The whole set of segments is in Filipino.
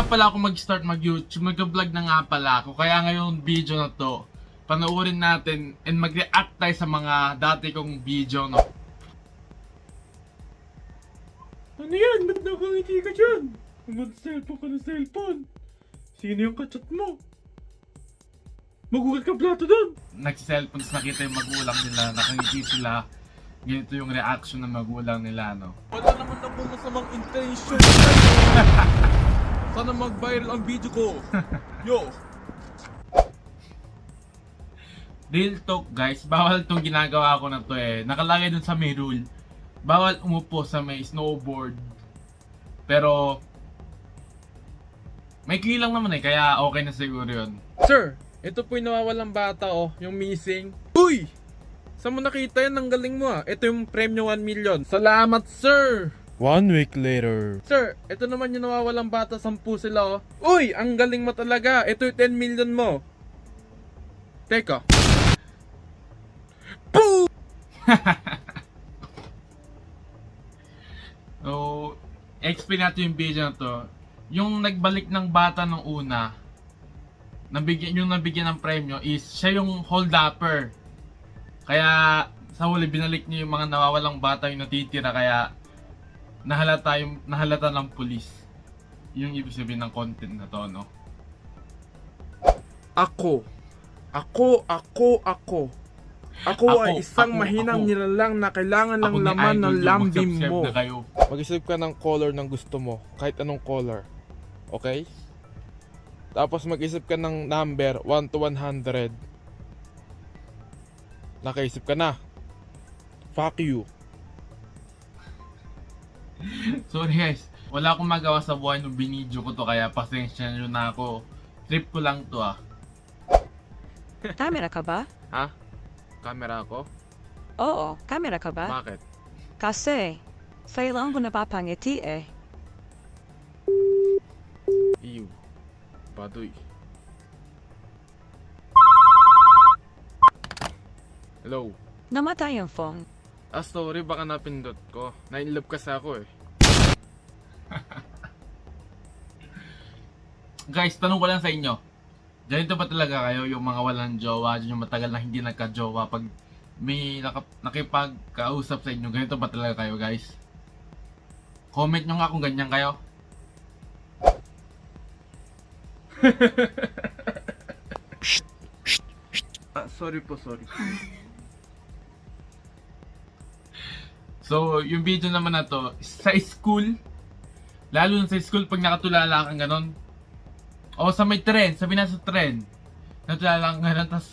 nga pala ako mag-start mag-YouTube, mag-vlog na nga pala ako. Kaya ngayon video na to, panoorin natin and mag-react tayo sa mga dati kong video, no? Ano yan? Ba't nakangiti ka dyan? Mag-cellphone ka ng cellphone. Sino yung kachat mo? Magugat ka plato doon. Nag-cellphone, nakita yung magulang nila, nakangiti sila. Ganito yung reaction ng magulang nila, no? Wala naman akong masamang intention. Sana mag-viral ang video ko. Yo! Real talk guys, bawal tong ginagawa ko na to eh. Nakalagay dun sa may rule. Bawal umupo sa may snowboard. Pero may lang naman eh, kaya okay na siguro yun. Sir, ito po yung nawawalang bata oh, yung missing. Uy! Saan mo nakita yan? Ang galing mo ah. Ito yung premyo 1 million. Salamat sir! 1 week later. Sir, ito naman yung nawawalang bata, 10 sila oh. Uy! Ang galing mo talaga. Ito yung 10 million mo. Teka. Poo! So, explain natin yung video na to. Yung nagbalik ng bata nung una, yung nabigyan ng premyo is siya yung hold-upper. Kaya sa huli binalik niya yung mga nawawalang bata yung natitira, kaya nahalata ng pulis. Yung ibig sabihin ng content na to, no? Ako ay isang mahinang nilalang na kailangan ng Ako ni laman Idol, ng yung lambing mag-subscribe mo. na kayo. Mag-isip ka ng color ng gusto mo, kahit anong color. Okay? Tapos mag-isip ka ng number 1 to 100. Nakaisip ka na. Fuck you. Sorry guys, wala akong magawa sa buhay nung binidyo ko to, kaya pasensya nyo na ako. Trip ko lang to ah. Camera ka ba? Ha? Camera ako? Oo, camera ka ba? Bakit? Kasi, kailangan ko napapangiti eh. Ew. Baduy. Hello. Namatay ang phone. Ah, sorry, baka napindot ko. Na-inlove kasi ako eh. Guys, tanong ko lang sa inyo. Ganito ba talaga kayo yung mga walang jowa, yung matagal na hindi nagka-jowa, pag may nakipagkausap sa inyo, ganito ba talaga kayo guys? Comment nyo nga kung ganyan kayo. Sorry po, sorry. So, yung video naman na to, sa school, lalo na sa school pag nakatulala kang ganon, o sa may tren, sabi na sa tren, natulala kang ganon, tas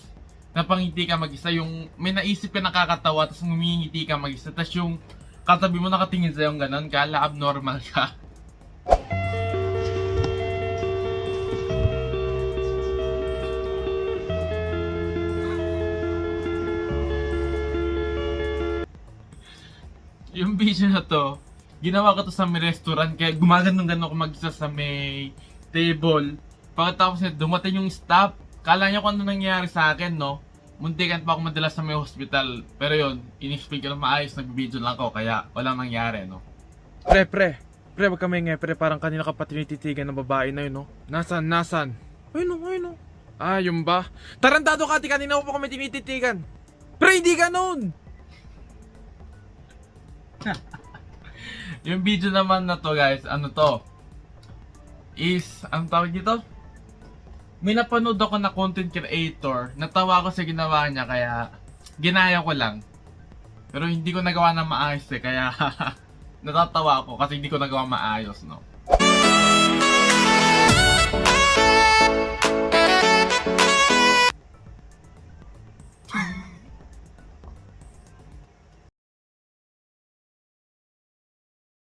napangiti ka mag-isa, yung may naisip ka nakakatawa, tas ngumingiti ka mag-isa, tas yung katabi mo nakatingin sa'yo yung ganon, kala abnormal ka. Yung video na to, ginawa ko to sa may restaurant, kaya gumaganong-ganon ako mag-isa sa may table. Pagkatapos na dumating yung staff, kala niya kung ano nangyayari sa akin, no? Muntikan pa ako madala sa may hospital. Pero yun, in-explain ko lang maayos, nagbibideo lang ako, kaya walang nangyari, no? Pre, wag ka maingay, pre. Parang kanina ka pa tinititigan ng babae na yun, no? Nasan? Ayun, no. Ah, yun ba? Tarantado ka, kanina ko pa kami tinititigan. Pre, hindi ganun! Yung video naman na to guys, ano to? Is, anong tawag dito? May napanood ako na content creator, natawa ko sa ginawa niya, kaya ginaya ko lang. Pero hindi ko nagawa na maayos eh, kaya natatawa ako kasi hindi ko nagawa maayos, no?